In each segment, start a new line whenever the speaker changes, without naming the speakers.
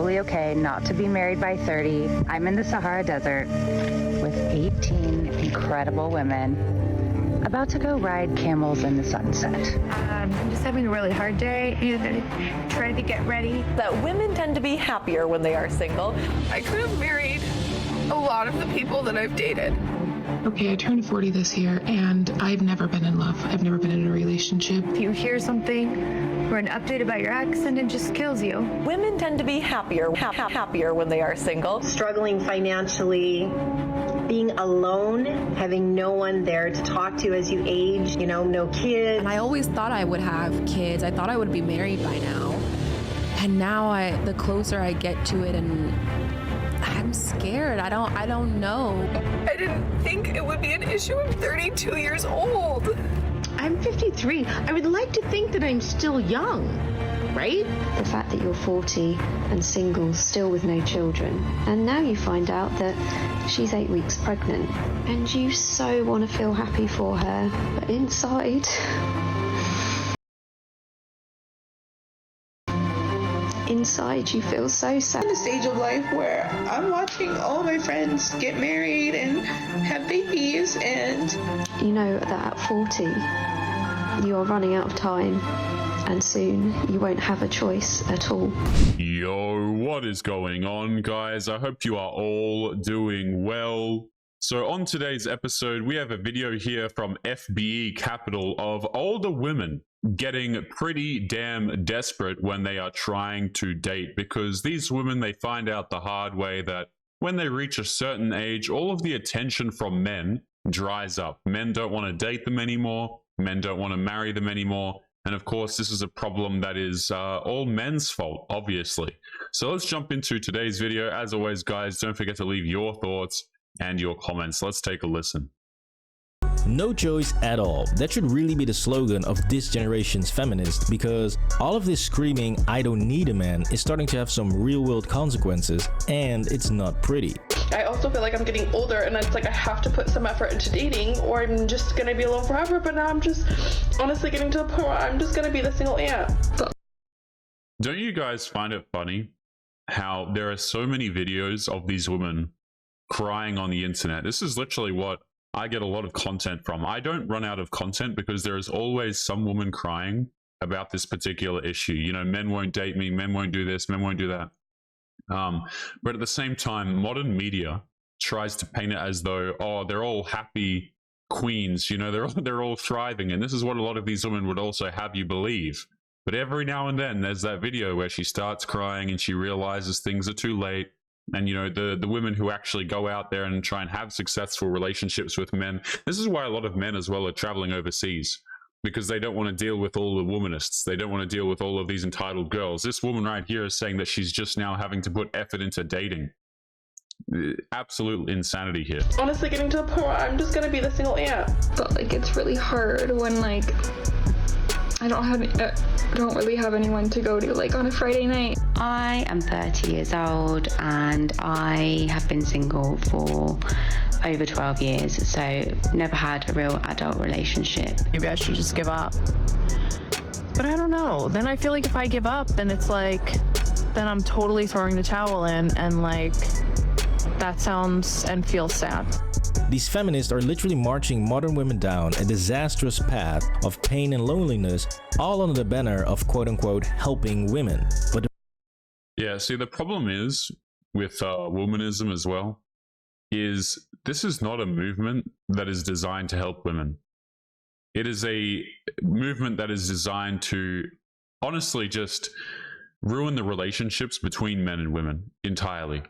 totally okay not to be married by 30. I'm in the Sahara Desert with 18 incredible women about to go ride camels in the sunset.
I'm just having a really hard day and trying to get ready.
That women tend to be happier when they are single.
I could have married a lot of the people that I've dated.
Okay, I turned 40 this year, and I've never been in love. I've never been in a relationship.
If you hear something or an update about your ex and it just kills you.
Women tend to be happier when they are single.
Struggling financially, being alone, having no one there to talk to as you age, no kids.
And I always thought I would have kids. I thought I would be married by now. And now the closer I get to it, and I'm scared. I don't know.
I didn't think it would be an issue. I'm 32 years old.
I'm 53. I would like to think that I'm still young, right?
The fact that you're 40 and single, still with no children, and now you find out that she's 8 weeks pregnant, and you so want to feel happy for her, but inside... Inside, you feel so sad.
I'm in a stage of life where I'm watching all my friends get married and have babies, and
you know that at 40, you are running out of time, and soon you won't have a choice at all.
Yo, what is going on, guys? I hope you are all doing well. So on today's episode, we have a video here from FBE Capital of older women getting pretty damn desperate when they are trying to date, because these women, they find out the hard way that when they reach a certain age, all of the attention from men dries up. Men don't want to date them anymore. Men don't want to marry them anymore. And of course, this is a problem that is all men's fault, obviously. So let's jump into today's video. As always, guys, don't forget to leave your thoughts and your comments. Let's take a listen.
No choice at all. That should really be the slogan of this generation's feminists, because all of this screaming "I don't need a man" is starting to have some real-world consequences, and it's not pretty.
I also feel like I'm getting older, and it's like I have to put some effort into dating or I'm just gonna be alone forever. But now I'm just honestly getting to the point where I'm just gonna be the single aunt.
Don't you guys find it funny how there are so many videos of these women crying on the internet? This is literally what I get a lot of content from. I don't run out of content because there is always some woman crying about this particular issue. You know, men won't date me, men won't do this, men won't do that. But at the same time, modern media tries to paint it as though, oh, they're all happy queens, you know, they're all thriving. And this is what a lot of these women would also have you believe. But every now and then there's that video where she starts crying and she realizes things are too late. And, you know, the women who actually go out there and try and have successful relationships with men. This is why a lot of men as well are traveling overseas, because they don't want to deal with all the womanists. They don't want to deal with all of these entitled girls. This woman right here is saying that she's just now having to put effort into dating. Absolute insanity here.
Honestly getting to the point where I'm just going to be the single aunt.
But like, it's really hard when like I don't really have anyone to go to like on a Friday night.
I am 30 years old and I have been single for over 12 years, so never had a real adult relationship.
Maybe I should just give up. But I don't know. Then I feel like if I give up, then it's like, then I'm totally throwing the towel in, and like, that sounds and feels sad.
These feminists are literally marching modern women down a disastrous path of pain and loneliness, all under the banner of quote-unquote helping women. But
yeah, see, the problem is with womanism as well, is this is not a movement that is designed to help women. It is a movement that is designed to honestly just ruin the relationships between men and women entirely.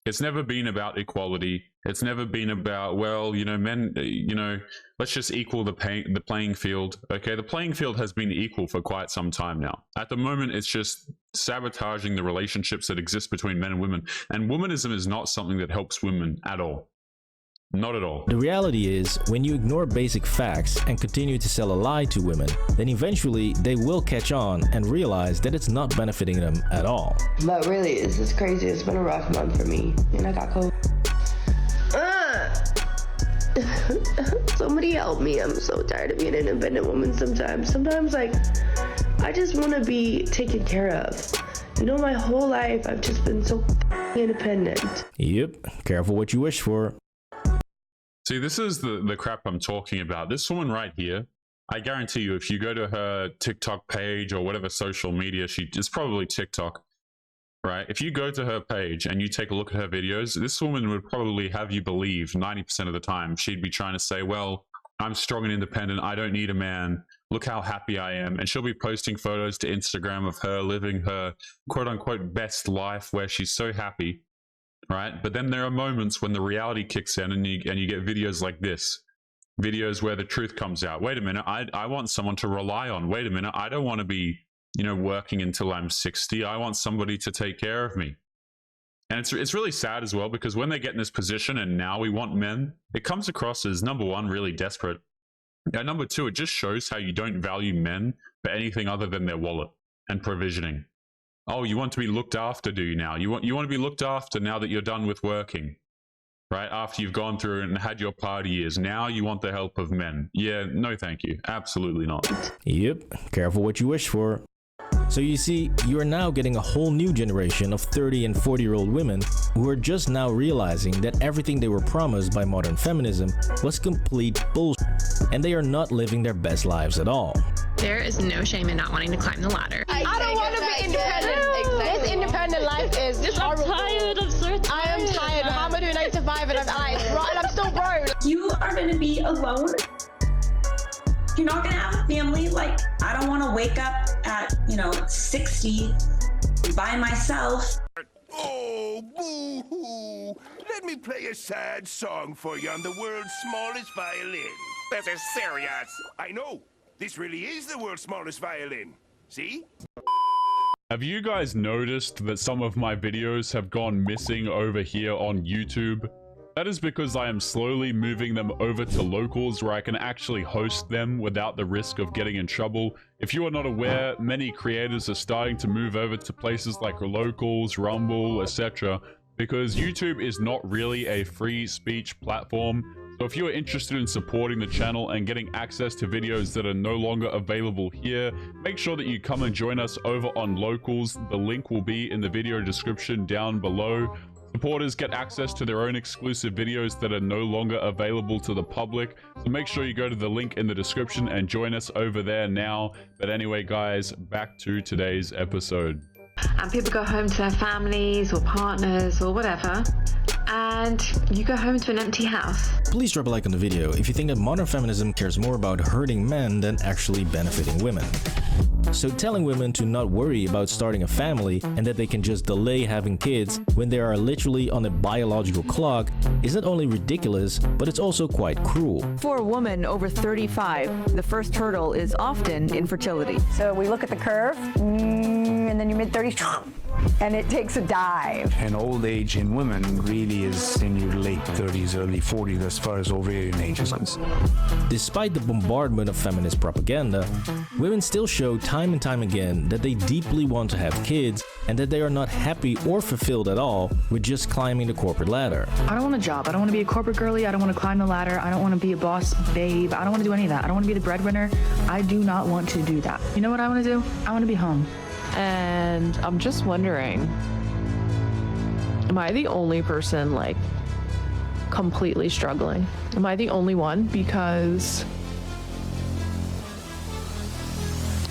It's never been about equality. It's never been about, well, you know, men, you know, let's just equal the playing field. Okay, the playing field has been equal for quite some time now. At the moment, it's just sabotaging the relationships that exist between men and women. And womanism is not something that helps women at all. Not at all.
The reality is, when you ignore basic facts and continue to sell a lie to women, then eventually they will catch on and realize that it's not benefiting them at all.
But really, it's just crazy. It's been a rough month for me, and I got COVID. Somebody help me. I'm so tired of being an independent woman sometimes. Sometimes, like, I just want to be taken care of. You know, my whole life I've just been so independent.
Yep, careful what you wish for.
See, this is the crap I'm talking about. This woman right here, I guarantee you, if you go to her TikTok page or whatever social media, it's probably TikTok, right? If you go to her page and you take a look at her videos, this woman would probably have you believe 90% of the time she'd be trying to say, well, I'm strong and independent. I don't need a man. Look how happy I am. And she'll be posting photos to Instagram of her living her quote unquote best life where she's so happy, right? But then there are moments when the reality kicks in and you get videos like this. Videos where the truth comes out. Wait a minute, I want someone to rely on. Wait a minute, I don't want to be, working until I'm 60. I want somebody to take care of me. And it's really sad as well, because when they get in this position and now we want men, it comes across as, number one, really desperate. And number two, it just shows how you don't value men for anything other than their wallet and provisioning. Oh, you want to be looked after, do you now? You want to be looked after now that you're done with working. Right, after you've gone through and had your party years, now you want the help of men. Yeah, no thank you. Absolutely not.
Yep, careful what you wish for. So you see, you are now getting a whole new generation of 30 and 40-year-old women who are just now realizing that everything they were promised by modern feminism was complete bullshit, and they are not living their best lives at all.
There is no shame in not wanting to climb the ladder.
I don't want to be independent. This independent life is just horrible.
I'm tired. I'm so tired.
I am tired. How am I doing 9 to 5 and I'm still broke?
You are going to be alone. You're not going to have a family. Like, I don't want to wake up at, 60 by myself.
Oh, boo-hoo. Let me play a sad song for you on the world's smallest violin. This is serious. I know. This really is the world's smallest violin. See?
Have you guys noticed that some of my videos have gone missing over here on YouTube? That is because I am slowly moving them over to locals where I can actually host them without the risk of getting in trouble. If you are not aware, many creators are starting to move over to places like locals, Rumble, etc. because YouTube is not really a free speech platform. So if you are interested in supporting the channel and getting access to videos that are no longer available here, make sure that you come and join us over on Locals. The link will be in the video description down below. Supporters get access to their own exclusive videos that are no longer available to the public. So make sure you go to the link in the description and join us over there now. But anyway, guys, back to today's episode.
And people go home to their families or partners or whatever, and you go home to an empty house.
Please drop a like on the video if you think that modern feminism cares more about hurting men than actually benefiting women. So telling women to not worry about starting a family and that they can just delay having kids when they are literally on a biological clock is not only ridiculous, but it's also quite cruel.
For a woman over 35, the first hurdle is often infertility.
So we look at the curve, and then your mid-30s, and it takes a dive.
And old age in women really is in your late 30s, early 40s as far as ovarian age is concerned.
Despite the bombardment of feminist propaganda, women still show time and time again that they deeply want to have kids and that they are not happy or fulfilled at all with just climbing the corporate ladder.
I don't want a job. I don't want to be a corporate girly. I don't want to climb the ladder. I don't want to be a boss babe. I don't want to do any of that. I don't want to be the breadwinner. I do not want to do that. You know what I want to do? I want to be home. And I'm just wondering, am I the only person like completely struggling? Am I the only one? Because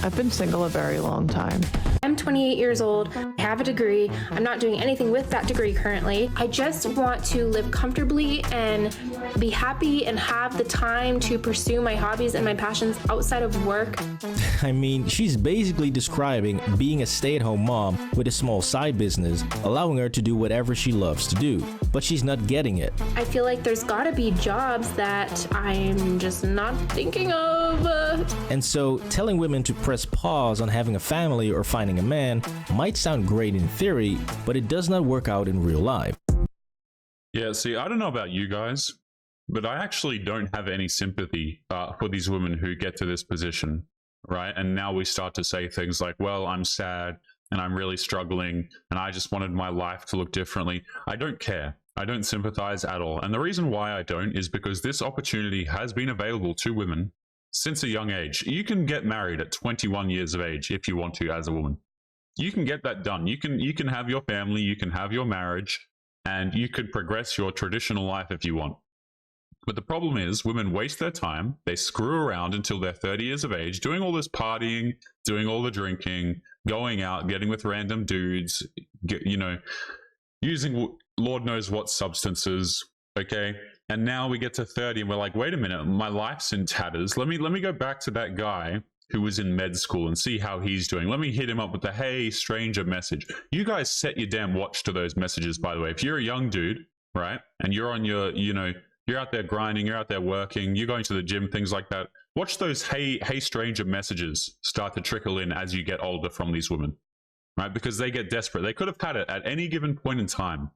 I've been single a very long time.
I'm 28 years old, I have a degree, I'm not doing anything with that degree currently. I just want to live comfortably and be happy and have the time to pursue my hobbies and my passions outside of work.
I mean, she's basically describing being a stay-at-home mom with a small side business, allowing her to do whatever she loves to do, but she's not getting it.
I feel like there's gotta be jobs that I'm just not thinking of.
And so, telling women to press pause on having a family or finding a man might sound great in theory, but it does not work out in real life.
Yeah, see, I don't know about you guys, but I actually don't have any sympathy for these women who get to this position, right? And now we start to say things like, well, I'm sad and I'm really struggling and I just wanted my life to look differently. I don't care. I don't sympathize at all. And the reason why I don't is because this opportunity has been available to women since a young age. You can get married at 21 years of age if you want to as a woman. You can get that done. You can have your family, you can have your marriage, and you could progress your traditional life if you want. But the problem is women waste their time. They screw around until they're 30 years of age, doing all this partying, doing all the drinking, going out, getting with random dudes, using Lord knows what substances, okay? And now we get to 30 and we're like, wait a minute, my life's in tatters. Let me go back to that guy who was in med school and see how he's doing. Let me hit him up with the, hey, stranger message. You guys set your damn watch to those messages, by the way. If you're a young dude, right, and you're on your, you're out there grinding, you're out there working, you're going to the gym, things like that, watch those hey stranger messages start to trickle in as you get older from these women, right? Because they get desperate. They could have had it at any given point in time.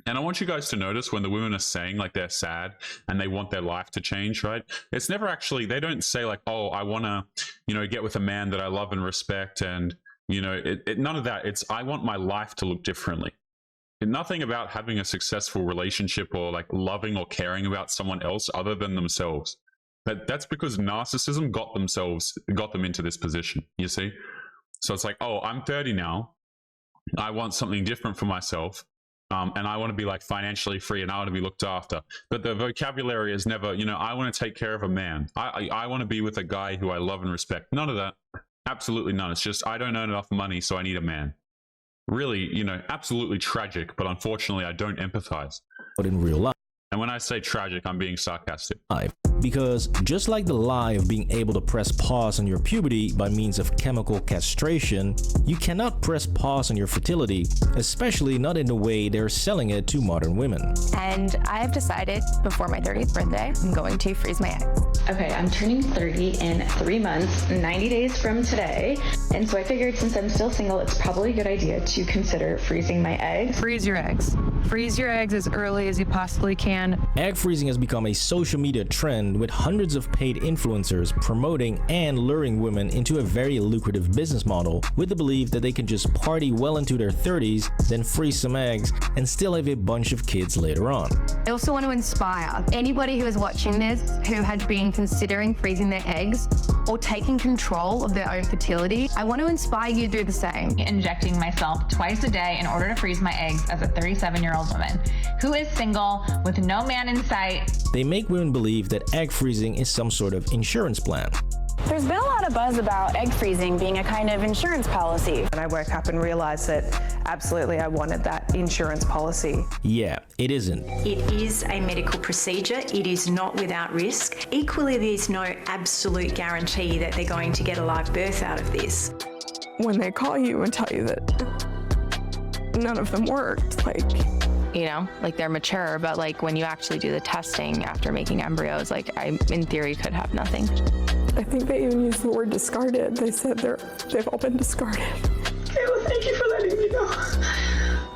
And I want you guys to notice when the women are saying like they're sad and they want their life to change, right? It's never actually, they don't say like, oh, I want to, get with a man that I love and respect. And, none of that. It's, I want my life to look differently. And nothing about having a successful relationship or like loving or caring about someone else other than themselves. That's because narcissism got them into this position, you see? So it's like, oh, I'm 30 now. I want something different for myself. And I want to be like financially free and I want to be looked after. But the vocabulary is never, I want to take care of a man. I want to be with a guy who I love and respect. None of that. Absolutely none. It's just, I don't earn enough money, so I need a man. Really, absolutely tragic, but unfortunately I don't empathize.
But in real life.
And when I say tragic, I'm being sarcastic.
Because just like the lie of being able to press pause on your puberty by means of chemical castration, you cannot press pause on your fertility, especially not in the way they're selling it to modern women.
And I have decided before my 30th birthday, I'm going to freeze my eggs.
Okay, I'm turning 30 in 3 months, 90 days from today. And so I figured since I'm still single, it's probably a good idea to consider freezing my eggs.
Freeze your eggs. Freeze your eggs as early as you possibly can.
Egg freezing has become a social media trend with hundreds of paid influencers promoting and luring women into a very lucrative business model with the belief that they can just party well into their 30s, then freeze some eggs, and still have a bunch of kids later on.
I also want to inspire anybody who is watching this who had been considering freezing their eggs or taking control of their own fertility. I want to inspire you to do the same.
Injecting myself twice a day in order to freeze my eggs as a 37-year-old woman who is single with no man in sight.
They make women believe that egg freezing is some sort of insurance plan.
There's been a lot of buzz about egg freezing being a kind of insurance policy.
And I woke up and realized that absolutely I wanted that insurance policy.
Yeah, it isn't.
It is a medical procedure. It is not without risk. Equally, there's no absolute guarantee that they're going to get a live birth out of this.
When they call you and tell you that none of them worked,
like they're mature, but like when you actually do the testing after making embryos, like I, in theory, could have nothing.
I think they even used the word discarded. They said they've all been discarded.
Okay, well, thank you for letting me know.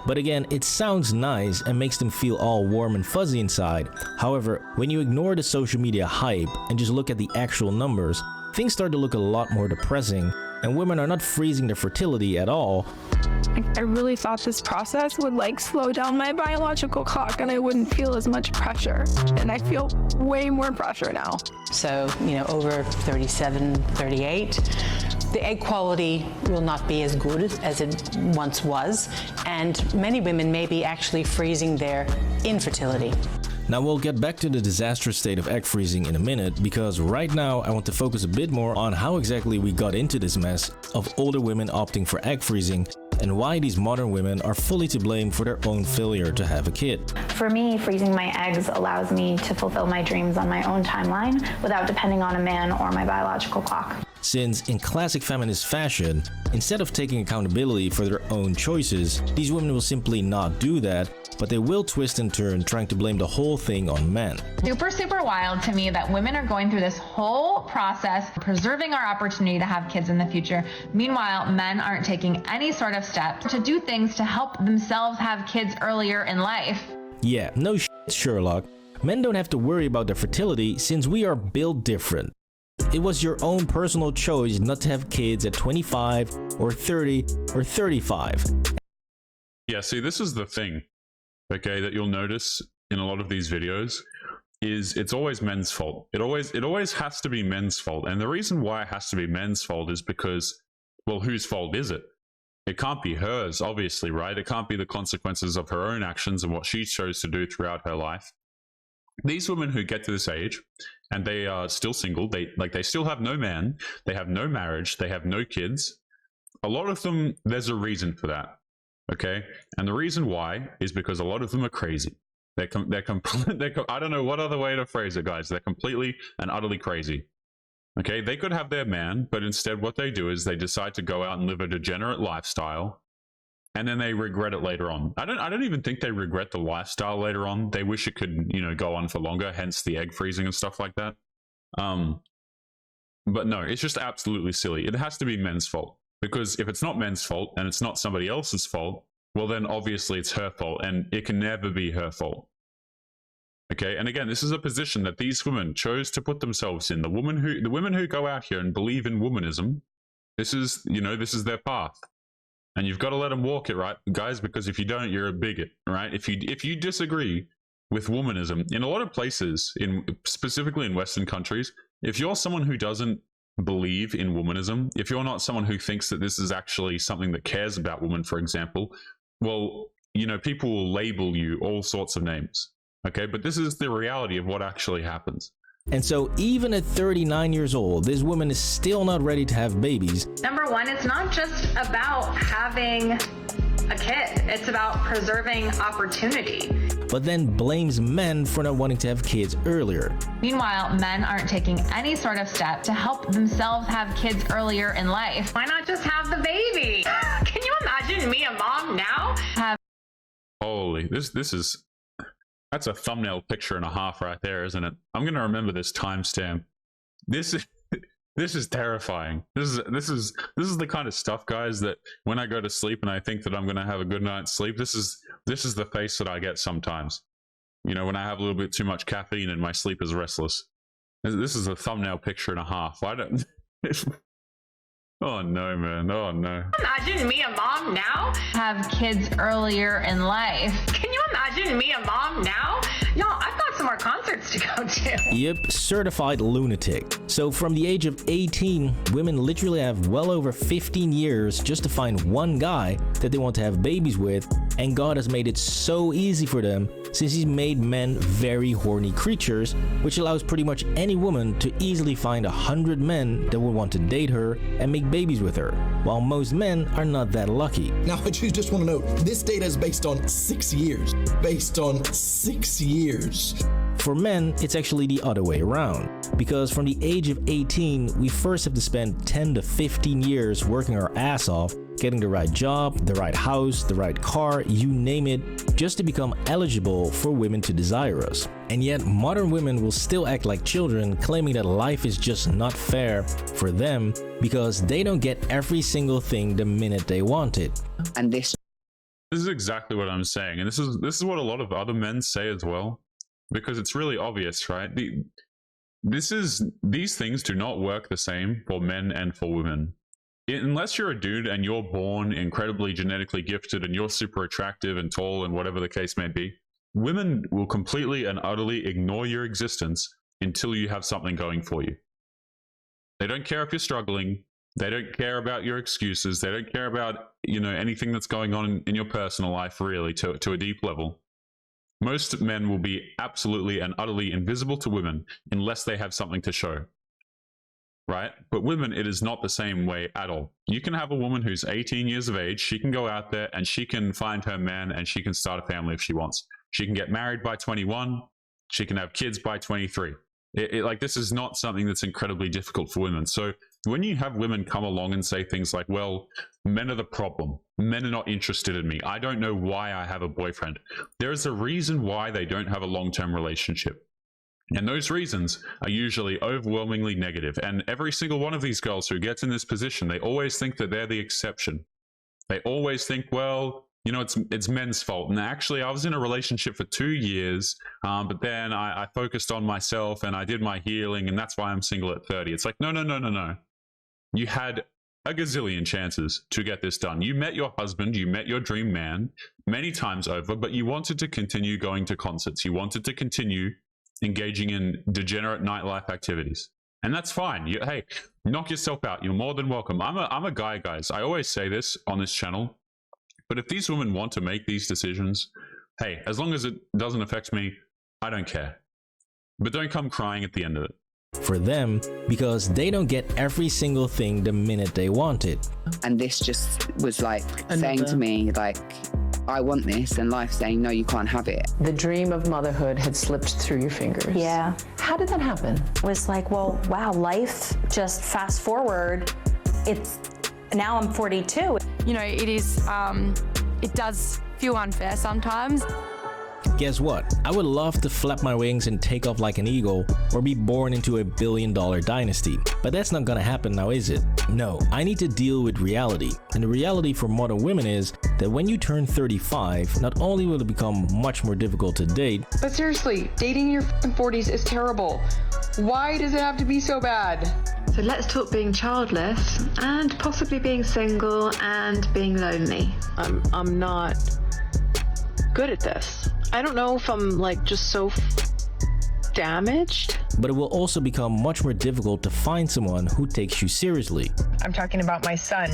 But again, it sounds nice and makes them feel all warm and fuzzy inside. However, when you ignore the social media hype and just look at the actual numbers, things start to look a lot more depressing, and women are not freezing their fertility at all.
I really thought this process would slow down my biological clock and I wouldn't feel as much pressure. And I feel way more pressure now.
So, over 37, 38, the egg quality will not be as good as it once was. And many women may be actually freezing their infertility.
Now we'll get back to the disastrous state of egg freezing in a minute, because right now I want to focus a bit more on how exactly we got into this mess of older women opting for egg freezing and why these modern women are fully to blame for their own failure to have a kid.
For me, freezing my eggs allows me to fulfill my dreams on my own timeline without depending on a man or my biological clock.
Since in classic feminist fashion, instead of taking accountability for their own choices, these women will simply not do that, but they will twist and turn trying to blame the whole thing on men.
Super wild to me that women are going through this whole process, preserving our opportunity to have kids in the future. Meanwhile, men aren't taking any sort of steps to do things to help themselves have kids earlier in life.
Yeah, no shit, Sherlock. Men don't have to worry about their fertility since we are built different. It was your own personal choice not to have kids at 25 or 30 or 35.
Yeah, see, this is the thing, okay, that you'll notice in a lot of these videos is it's always men's fault. It always has to be men's fault. And the reason why it has to be men's fault is because, well, whose fault is it? It can't be hers, obviously, right? It can't be the consequences of her own actions and what she chose to do throughout her life. These women who get to this age and they are still single, they still have no man, they have no marriage, they have no kids. A lot of them, there's a reason for that, okay? And the reason why is because a lot of them are crazy. I don't know what other way to phrase it, guys. They're completely and utterly crazy. Okay, they could have their man, but instead what they do is they decide to go out and live a degenerate lifestyle, and then they regret it later on. I don't even think they regret the lifestyle later on. They wish it could, you know, go on for longer, hence the egg freezing and stuff like that. But no, it's just absolutely silly. It has to be men's fault, because if it's not men's fault and it's not somebody else's fault, well then obviously it's her fault, and it can never be her fault. Okay, and again, this is a position that these women chose to put themselves in. The women who go out here and believe in womanism, this is, you know, this is their path, and you've got to let them walk it, right, guys? Because if you don't, you're a bigot, right? If you disagree with womanism, in a lot of places, specifically in Western countries, if you're someone who doesn't believe in womanism, if you're not someone who thinks that this is actually something that cares about women, for example, well, you know, people will label you all sorts of names. Okay, but this is the reality of what actually happens.
And so even at 39 years old, this woman is still not ready to have babies.
Number one, it's not just about having a kid. It's about preserving opportunity.
But then blames men for not wanting to have kids earlier.
Meanwhile, men aren't taking any sort of step to help themselves have kids earlier in life. Why not just have the baby? Can you imagine me, a mom now?
Holy, that's a thumbnail picture and a half right there, isn't it? I'm gonna remember this timestamp. This is terrifying. This is the kind of stuff, guys, that when I go to sleep and I think that I'm gonna have a good night's sleep, this is the face that I get sometimes. You know, when I have a little bit too much caffeine and my sleep is restless. This is a thumbnail picture and a half. I don't. Oh no, man. Oh no.
Imagine me, a mom now? Have kids earlier in life. Can you imagine me, a mom now? Y'all, I've got some more concerts to go to.
Yep, certified lunatic. So from the age of 18, women literally have well over 15 years just to find one guy that they want to have babies with, and God has made it so easy for them since he's made men very horny creatures, which allows pretty much any woman to easily find 100 men that will want to date her and make babies with her, while most men are not that lucky.
Now, I just want to note, this data is based on 6 years. Based on 6 years.
For men, it's actually the other way around, because from the age of 18, we first have to spend 10 to 15 years working our ass off, getting the right job, the right house, the right car, you name it, just to become eligible for women to desire us. And yet, modern women will still act like children, claiming that life is just not fair for them because they don't get every single thing the minute they want it.
And this is exactly what I'm saying, and this is what a lot of other men say as well, because it's really obvious, right? These things do not work the same for men and for women. Unless you're a dude and you're born incredibly genetically gifted and you're super attractive and tall and whatever the case may be, women will completely and utterly ignore your existence until you have something going for you. They don't care if you're struggling. They don't care about your excuses. They don't care about, you know, anything that's going on in your personal life, really, to a deep level. Most men will be absolutely and utterly invisible to women unless they have something to show. Right? But women, it is not the same way at all. You can have a woman who's 18 years of age. She can go out there and she can find her man and she can start a family if she wants. She can get married by 21. She can have kids by 23. Like, this is not something that's incredibly difficult for women. So when you have women come along and say things like, well, men are the problem. Men are not interested in me. I don't know why I have a boyfriend. There is a reason why they don't have a long-term relationship. And those reasons are usually overwhelmingly negative. And every single one of these girls who gets in this position, they always think that they're the exception. They always think, well, you know, it's men's fault. And actually, I was in a relationship for 2 years, but then I focused on myself and I did my healing, and that's why I'm single at 30. It's like, no. You had a gazillion chances to get this done. You met your husband, you met your dream man many times over, but you wanted to continue going to concerts. You wanted to continue engaging in degenerate nightlife activities. And that's fine. Hey, knock yourself out. You're more than welcome. I'm a guy, guys. I always say this on this channel. But if these women want to make these decisions, hey, as long as it doesn't affect me, I don't care. But don't come crying at the end of it.
For them, because they don't get every single thing the minute they want it.
And this just was like saying to me, like, I want this, and life saying, no, you can't have it.
The dream of motherhood had slipped through your fingers.
Yeah.
How did that happen?
It was like, well, wow, life just fast forward. It's now I'm 42.
You know, it does feel unfair sometimes.
Guess what? I would love to flap my wings and take off like an eagle or be born into a billion-dollar dynasty. But that's not gonna happen now, is it? No, I need to deal with reality. And the reality for modern women is that when you turn 35, not only will it become much more difficult to date,
but seriously, dating in your 40s is terrible. Why does it have to be so bad?
So let's talk being childless and possibly being single and being lonely.
I'm not good at this. I don't know if I'm like just so damaged.
but it will also become much more difficult to find someone who takes you seriously.
I'm talking about my son.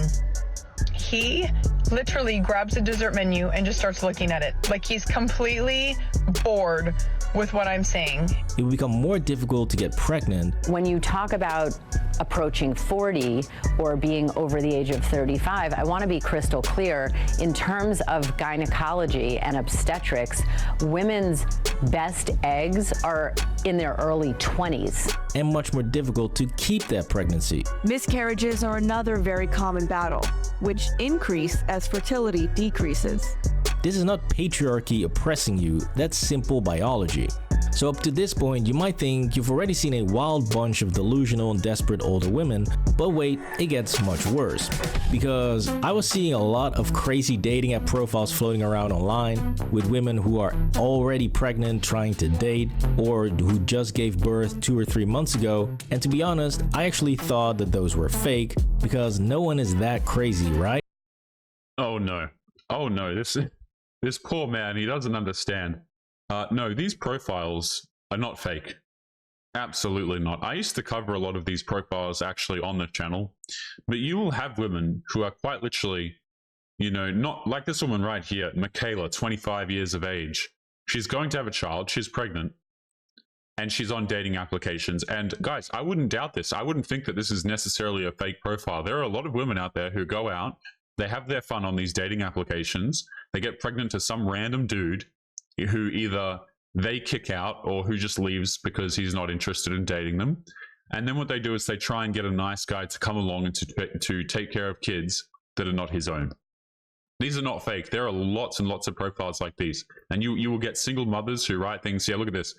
He literally grabs a dessert menu and just starts looking at it. Like he's completely bored with what I'm saying.
It will become more difficult to get pregnant.
When you talk about approaching 40 or being over the age of 35, I want to be crystal clear. In terms of gynecology and obstetrics, women's best eggs are in their early 20s.
And much more difficult to keep that pregnancy.
Miscarriages are another very common battle, which increase as fertility decreases.
This is not patriarchy oppressing you, that's simple biology. So up to this point, you might think you've already seen a wild bunch of delusional and desperate older women, but wait, it gets much worse. Because I was seeing a lot of crazy dating app profiles floating around online with women who are already pregnant trying to date, or who just gave birth 2 or 3 months ago, and to be honest, I actually thought that those were fake, because no one is that crazy, right?
Oh no, this poor man, he doesn't understand. No, these profiles are not fake. Absolutely not. I used to cover a lot of these profiles actually on the channel, but you will have women who are quite literally, you know, not like this woman right here, Michaela, 25 years of age. She's going to have a child, she's pregnant, and she's on dating applications. And guys, I wouldn't doubt this. I wouldn't think that this is necessarily a fake profile. There are a lot of women out there who go out, they have their fun on these dating applications, they get pregnant to some random dude who either they kick out or who just leaves because he's not interested in dating them. And then what they do is they try and get a nice guy to come along and to take care of kids that are not his own. These are not fake. There are lots and lots of profiles like these. And you will get single mothers who write things. Yeah, look at this.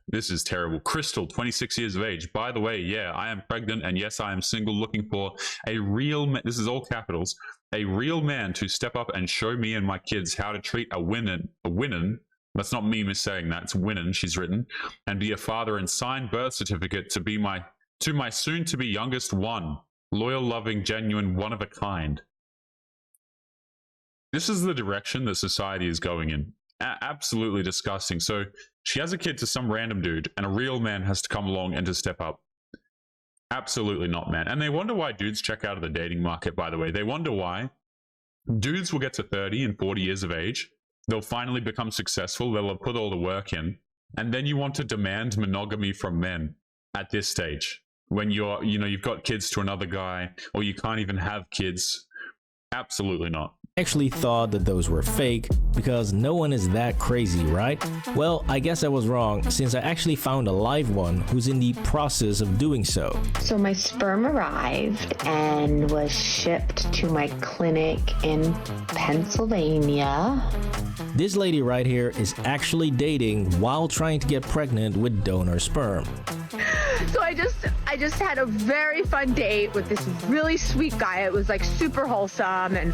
This is terrible. Crystal, 26 years of age. By the way, yeah, I am pregnant, and yes, I am single, looking for a real man. This is all capitals. A real man to step up and show me and my kids how to treat a winnin. That's not me missaying that. It's winnin, she's written. And be a father and sign birth certificate to my soon-to-be youngest one. Loyal, loving, genuine, one of a kind. This is the direction that society is going in. Absolutely disgusting. So she has a kid to some random dude, and a real man has to come along and to step up. Absolutely not, man. And they wonder why dudes check out of the dating market, by the way. They wonder why dudes will get to 30 and 40 years of age. They'll finally become successful. They'll have put all the work in. And then you want to demand monogamy from men at this stage when you've got kids to another guy, or you can't even have kids. Absolutely not.
I actually thought that those were fake because no one is that crazy, right? Well, I guess I was wrong, since I actually found a live one who's in the process of doing so.
So my sperm arrived and was shipped to my clinic in Pennsylvania.
This lady right here is actually dating while trying to get pregnant with donor sperm.
So I just had a very fun date with this really sweet guy. It was like super wholesome,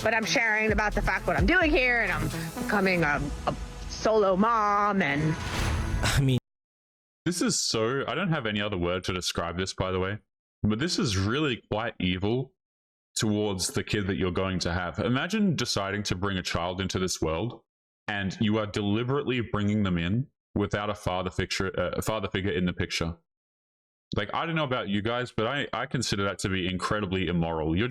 but I'm sharing about the fact what I'm doing here, and I'm becoming a solo mom, and
I mean,
this is so, I don't have any other word to describe this, by the way, but this is really quite evil towards the kid that you're going to have. Imagine deciding to bring a child into this world, and you are deliberately bringing them in without a father figure in the picture. Like, I don't know about you guys, but I consider that to be incredibly immoral. You're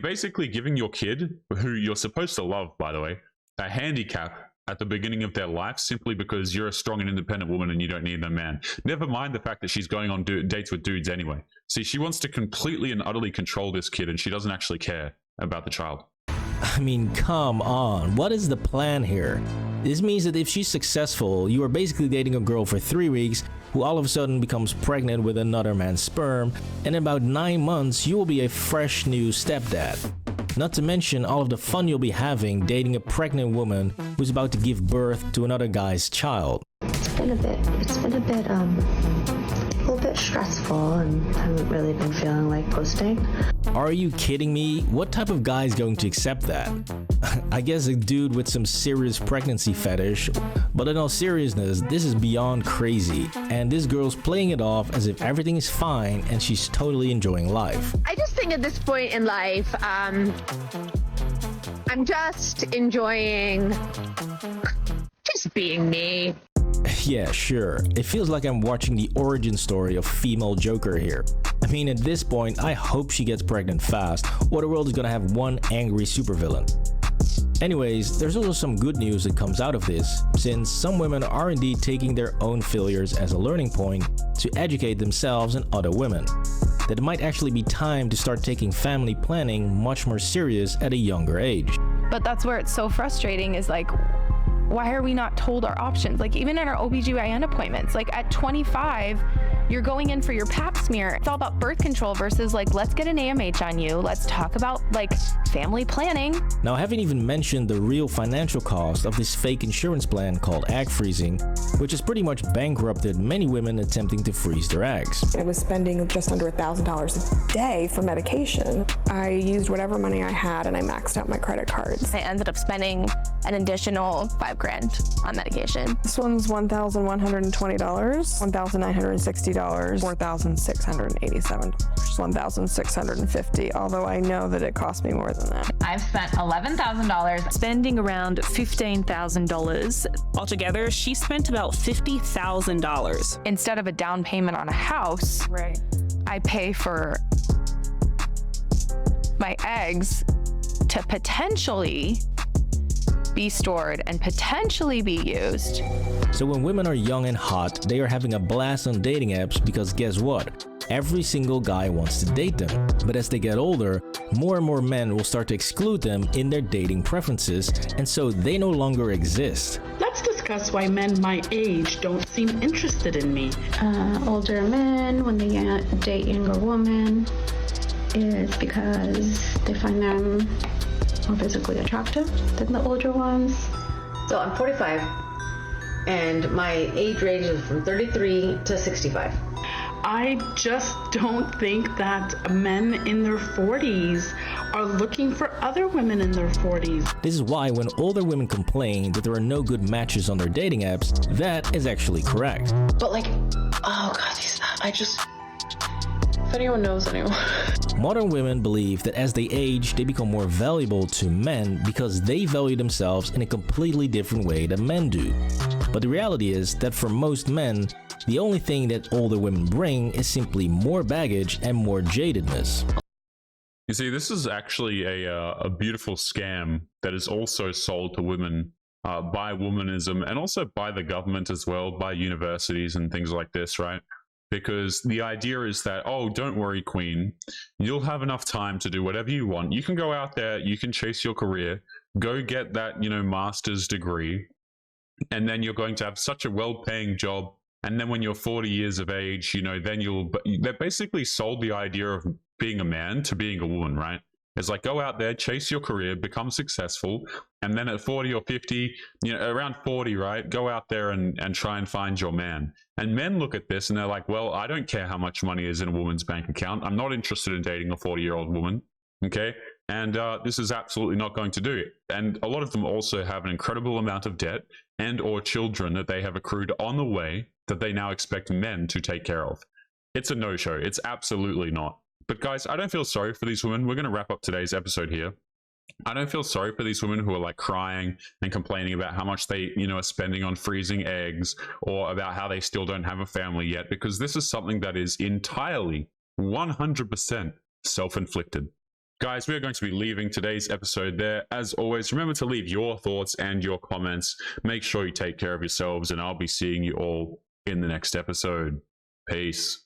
basically giving your kid, who you're supposed to love, by the way, a handicap at the beginning of their life simply because you're a strong and independent woman and you don't need a man. Never mind the fact that she's going on dates with dudes anyway. See, she wants to completely and utterly control this kid, and she doesn't actually care about the child.
I mean, come on. What is the plan here? This means that if she's successful, you are basically dating a girl for 3 weeks who all of a sudden becomes pregnant with another man's sperm, and in about 9 months, you will be a fresh new stepdad. Not to mention all of the fun you'll be having dating a pregnant woman who's about to give birth to another guy's child.
It's been a little bit stressful, and I haven't really been feeling like posting.
Are you kidding me? What type of guy is going to accept that? I guess a dude with some serious pregnancy fetish, but in all seriousness, this is beyond crazy, and this girl's playing it off as if everything is fine and she's totally enjoying life.
I just think at this point in life, I'm just enjoying just being me.
Yeah, sure. It feels like I'm watching the origin story of female Joker here. I mean, at this point, I hope she gets pregnant fast, or the world is gonna have one angry supervillain. Anyways, there's also some good news that comes out of this, since some women are indeed taking their own failures as a learning point to educate themselves and other women. That it might actually be time to start taking family planning much more serious at a younger age.
But that's where it's so frustrating, is like, why are we not told our options? Like, even at our OBGYN appointments, like at 25, you're going in for your pap smear. It's all about birth control versus like, let's get an AMH on you. Let's talk about like family planning.
Now, I haven't even mentioned the real financial cost of this fake insurance plan called egg freezing, which has pretty much bankrupted many women attempting to freeze their eggs.
I was spending just under $1,000 a day for medication. I used whatever money I had and I maxed out my credit cards.
I ended up spending an additional $5,000 on medication.
This one's $1,120, $1,960, $4,687, $1,650, although I know that it cost me more than that.
I've spent $11,000.
Spending around $15,000. Altogether, she spent about $50,000.
Instead of a down payment on a house, right, I pay for my eggs to potentially be stored and potentially be used.
So when women are young and hot, they are having a blast on dating apps because guess what? Every single guy wants to date them. But as they get older, more and more men will start to exclude them in their dating preferences, and so they no longer exist.
Let's discuss why men my age don't seem interested in me.
Older men, when they date younger women, is because they find them more physically attractive than the older ones.
So I'm 45, and my age range is from 33 to 65.
I just don't think that men in their 40s are looking for other women in their 40s.
This is why when older women complain that there are no good matches on their dating apps, that is actually correct.
But like, oh god, if anyone knows anyone.
Modern women believe that as they age, they become more valuable to men because they value themselves in a completely different way than men do. But the reality is that for most men, the only thing that older women bring is simply more baggage and more jadedness.
You see, this is actually a beautiful scam that is also sold to women by womanism, and also by the government as well, by universities and things like this, right? Because the idea is that, oh, don't worry, queen, you'll have enough time to do whatever you want. You can go out there, you can chase your career, go get that, master's degree, and then you're going to have such a well-paying job. And then when you're 40 years of age, then they basically sold the idea of being a man to being a woman, right? It's like, go out there, chase your career, become successful, and then at 40 or 50, around 40, right, go out there and try and find your man. And men look at this and they're like, well, I don't care how much money is in a woman's bank account. I'm not interested in dating a 40-year-old woman, okay? And this is absolutely not going to do it. And a lot of them also have an incredible amount of debt and or children that they have accrued on the way that they now expect men to take care of. It's a no-show. It's absolutely not. But guys, I don't feel sorry for these women. We're going to wrap up today's episode here. I don't feel sorry for these women who are like crying and complaining about how much they, are spending on freezing eggs, or about how they still don't have a family yet, because this is something that is entirely 100% self-inflicted. Guys, we are going to be leaving today's episode there. As always, remember to leave your thoughts and your comments. Make sure you take care of yourselves, and I'll be seeing you all in the next episode. Peace.